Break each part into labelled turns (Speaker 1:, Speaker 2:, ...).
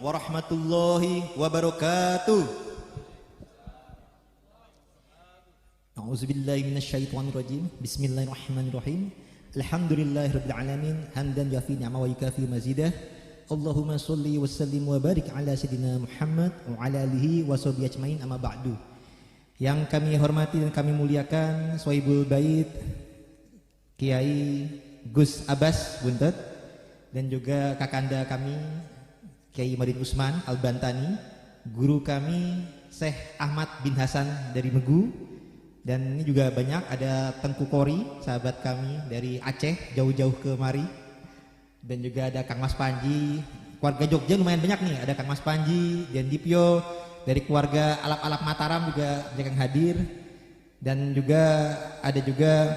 Speaker 1: warahmatullahi wabarakatuh. A'udzubillahi minasyaitonirrajim. Bismillahirrahmanirrahim. Alhamdulillahirabbil alamin, hamdan yafi ni'ma wa yukafi mazidah. Allahumma sholli wa sallim wa barik ala sayyidina Muhammad wa ala alihi wa sahbihi ajmain, amma ba'du. Yang kami hormati dan kami muliakan Sohibul Bait Kiai Gus Abbas Buntet, dan juga kakanda kami Kiai Madin Usman Al-Bantani, guru kami Syekh Ahmad bin Hasan dari Megu, dan ini juga banyak ada Tengku Kori, sahabat kami dari Aceh jauh-jauh ke mari, dan juga ada Kang Mas Panji, keluarga Jogja lumayan banyak nih, ada Kang Mas Panji, dan Dipyo dari keluarga Alap-Alap Mataram juga yang hadir, dan juga ada juga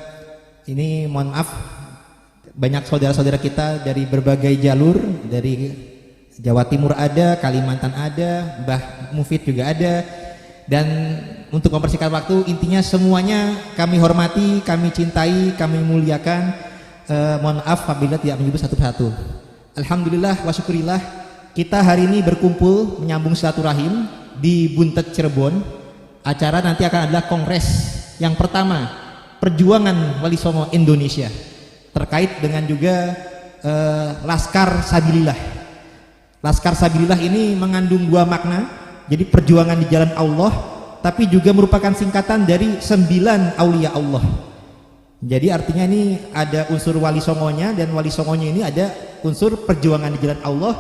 Speaker 1: ini mohon maaf banyak saudara-saudara kita dari berbagai jalur, dari Jawa Timur ada, Kalimantan ada, Mbah Mufid juga ada. Dan untuk mempersingkat waktu, intinya semuanya kami hormati, kami cintai, kami muliakan. Mohon maaf apabila tidak menyebut satu-satu. Alhamdulillah wa syukurillah, kita hari ini berkumpul menyambung silaturahim di Buntet Cirebon. Acara nanti akan adalah kongres yang pertama Perjuangan Wali Songo Indonesia, terkait dengan juga Laskar Sabilillah. Laskar Sabilillah ini mengandung dua makna. Jadi perjuangan di jalan Allah, tapi juga merupakan singkatan dari 9 aulia Allah. Jadi artinya ini ada unsur Wali Songonya, dan Wali Songonya ini ada unsur perjuangan di jalan Allah.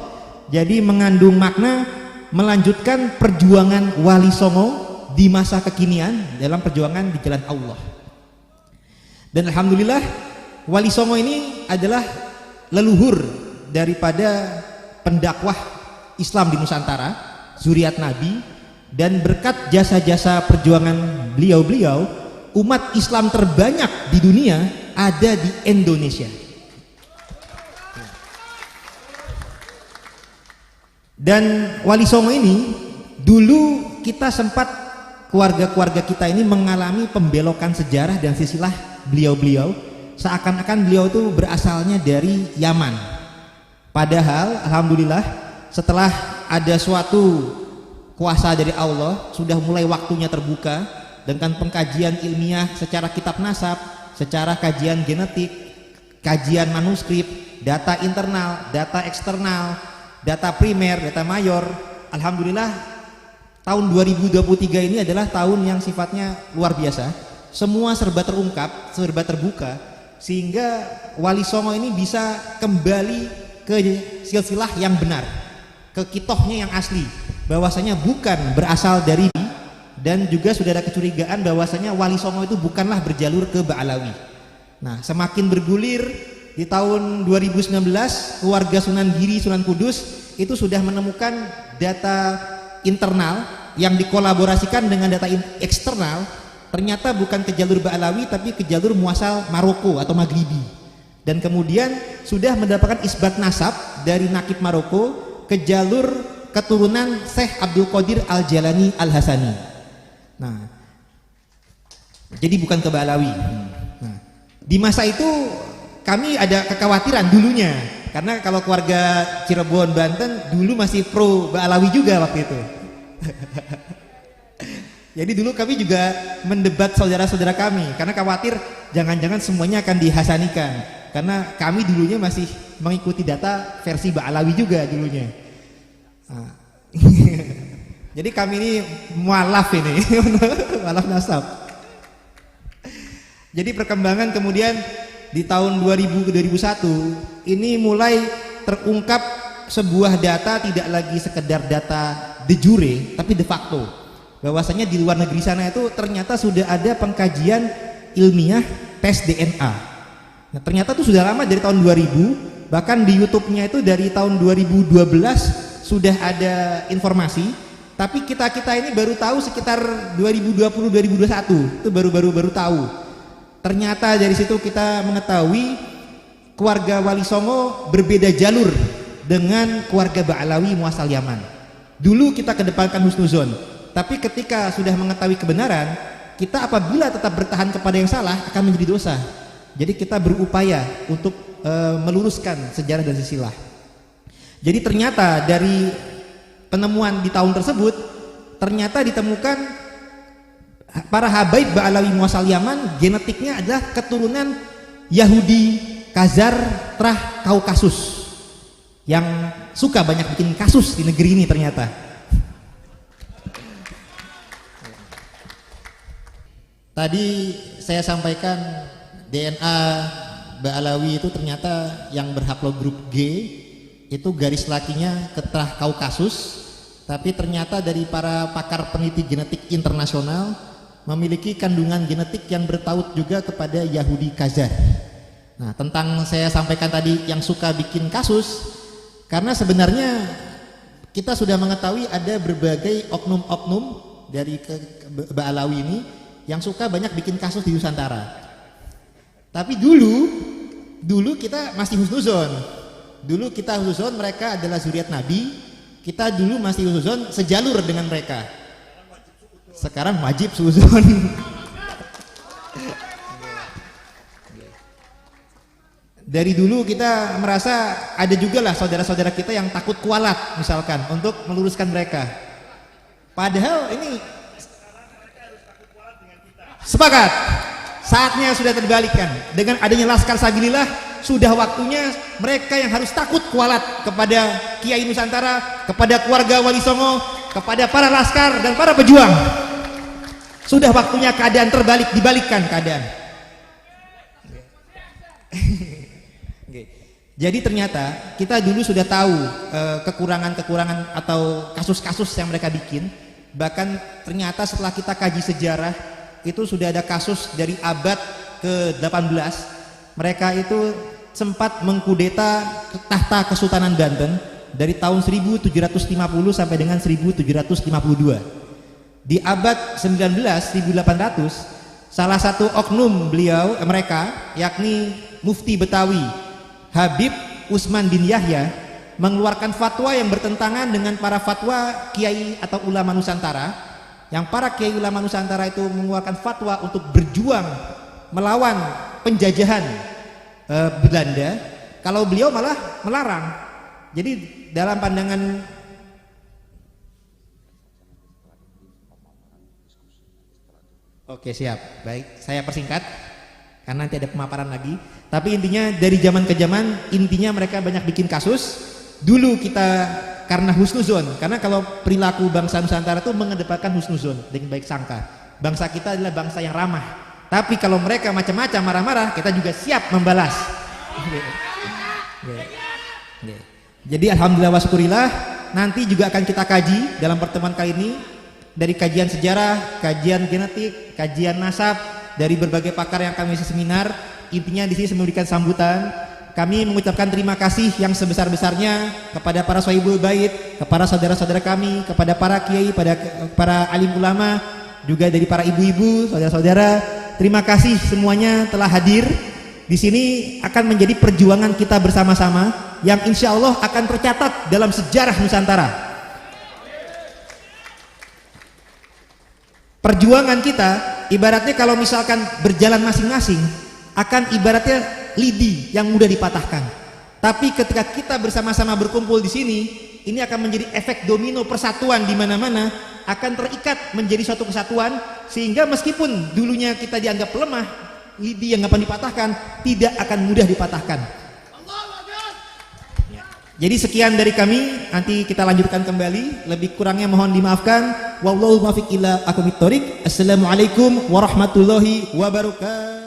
Speaker 1: Jadi mengandung makna melanjutkan perjuangan Wali Songo di masa kekinian dalam perjuangan di jalan Allah. Dan alhamdulillah Wali Songo ini adalah leluhur daripada pendakwah Islam di Nusantara, zuriat Nabi, dan berkat jasa-jasa perjuangan beliau-beliau, umat Islam terbanyak di dunia ada di Indonesia. Dan Wali Songo ini dulu kita sempat, keluarga-keluarga kita ini mengalami pembelokan sejarah dan silsilah beliau-beliau, seakan-akan beliau itu berasalnya dari Yaman. Padahal alhamdulillah setelah ada suatu kuasa dari Allah, sudah mulai waktunya terbuka dengan pengkajian ilmiah secara kitab nasab, secara kajian genetik, kajian manuskrip, data internal, data eksternal, data primer, data mayor. Alhamdulillah tahun 2023 ini adalah tahun yang sifatnya luar biasa. Semua serba terungkap, serba terbuka, sehingga Wali Songo ini bisa kembali ke silsilah yang benar, ke kitohnya yang asli, bahwasanya bukan berasal dari, dan juga sudah ada kecurigaan bahwasanya Wali Songo itu bukanlah berjalur ke Ba'alawi. Nah, semakin bergulir di tahun 2019, keluarga Sunan Giri, Sunan Kudus itu sudah menemukan data internal yang dikolaborasikan dengan data eksternal. Ternyata bukan ke jalur Ba'alawi, tapi ke jalur muasal Maroko atau Maghribi. Dan kemudian sudah mendapatkan isbat nasab dari Nakib Maroko ke jalur keturunan Syekh Abdul Qadir Al-Jalani Al-Hasani. Nah, jadi bukan ke Ba'alawi. Nah, di masa itu kami ada kekhawatiran dulunya, karena kalau keluarga Cirebon Banten dulu masih pro Ba'alawi juga waktu itu. Jadi dulu kami juga mendebat saudara-saudara kami, karena khawatir jangan-jangan semuanya akan dihasanikan, karena kami dulunya masih mengikuti data versi Ba'alawi juga dulunya. Nah. Jadi kami ini mualaf ini mualaf nasab. Jadi perkembangan kemudian di tahun 2000-2001 ini mulai terungkap sebuah data, tidak lagi sekedar data de jure tapi de facto, bahwasanya di luar negeri sana itu ternyata sudah ada pengkajian ilmiah tes DNA. Nah, ternyata itu sudah lama, dari tahun 2000, bahkan di YouTube-nya itu dari tahun 2012 sudah ada informasi, tapi kita ini baru tahu sekitar 2020-2021, itu baru tahu. Ternyata dari situ kita mengetahui keluarga Wali Songo berbeda jalur dengan keluarga Ba'alawi muasal Yaman. Dulu kita kedepankan husnuzon, tapi ketika sudah mengetahui kebenaran, kita apabila tetap bertahan kepada yang salah akan menjadi dosa. Jadi kita berupaya untuk meluruskan sejarah dan silsilah. Jadi ternyata dari penemuan di tahun tersebut ternyata ditemukan para habaib Ba'alawi muasal Yaman genetiknya adalah keturunan Yahudi Khazar Trah Kaukasus yang suka banyak bikin kasus di negeri ini ternyata. Tadi saya sampaikan DNA Ba'alawi itu ternyata yang berhaplogrup G itu garis lakinya ke Trah Kaukasus, tapi ternyata dari para pakar peneliti genetik internasional memiliki kandungan genetik yang bertaut juga kepada Yahudi Khazar. Nah, tentang saya sampaikan tadi yang suka bikin kasus, karena sebenarnya kita sudah mengetahui ada berbagai oknum-oknum dari Ba'alawi ini yang suka banyak bikin kasus di Nusantara. Tapi dulu kita masih husnuzon. Dulu kita husnuzon mereka adalah zuriat Nabi. Kita dulu masih husnuzon sejalur dengan mereka. Sekarang wajib suzon. Dari dulu kita merasa ada juga lah saudara-saudara kita yang takut kualat misalkan untuk meluruskan mereka. Padahal ini sepakat, saatnya sudah terbalikkan. Dengan adanya Laskar Sabilillah, sudah waktunya mereka yang harus takut kualat kepada Kiai Nusantara, kepada keluarga Wali Songo, kepada para laskar dan para pejuang. Sudah waktunya keadaan terbalik, dibalikkan keadaan. Jadi ternyata kita dulu sudah tahu kekurangan-kekurangan atau kasus-kasus yang mereka bikin. Bahkan ternyata setelah kita kaji sejarah, itu sudah ada kasus dari abad ke-18. Mereka itu sempat mengkudeta tahta Kesultanan Banten dari tahun 1750 sampai dengan 1752. Di abad 19 1800, salah satu oknum mereka yakni Mufti Betawi Habib Usman bin Yahya mengeluarkan fatwa yang bertentangan dengan para fatwa kiai atau ulama Nusantara. Yang para kiai ulama Nusantara itu mengeluarkan fatwa untuk berjuang melawan penjajahan Belanda, kalau beliau malah melarang. Jadi dalam pandangan Oke, siap, baik, saya persingkat karena nanti ada pemaparan lagi. Tapi intinya dari zaman ke zaman, intinya mereka banyak bikin kasus. Dulu kita karena husnuzon, karena kalau perilaku bangsa Nusantara itu mengedepankan husnuzon dengan baik sangka. Bangsa kita adalah bangsa yang ramah. Tapi kalau mereka macam-macam marah-marah, kita juga siap membalas. Jadi alhamdulillah wa syukurillah, nanti juga akan kita kaji dalam pertemuan kali ini dari kajian sejarah, kajian genetik, kajian nasab dari berbagai pakar yang kami isi seminar. Intinya di sini memberikan sambutan. Kami mengucapkan terima kasih yang sebesar-besarnya kepada para sohibul bait, kepada saudara-saudara kami, kepada para kiai, pada para alim ulama, juga dari para ibu-ibu, saudara-saudara. Terima kasih semuanya telah hadir. Di sini akan menjadi perjuangan kita bersama-sama yang insya Allah akan tercatat dalam sejarah Nusantara. Perjuangan kita ibaratnya kalau misalkan berjalan masing-masing akan ibaratnya lidi yang mudah dipatahkan. Tapi ketika kita bersama-sama berkumpul di sini, ini akan menjadi efek domino persatuan di mana-mana, akan terikat menjadi suatu kesatuan, sehingga meskipun dulunya kita dianggap lemah, lidi yang gampang dipatahkan tidak akan mudah dipatahkan. Jadi sekian dari kami, nanti kita lanjutkan kembali. Lebih kurangnya mohon dimaafkan. Wallahu muwaffiq ila aqwamit thoriq. Assalamualaikum warahmatullahi wabarakatuh.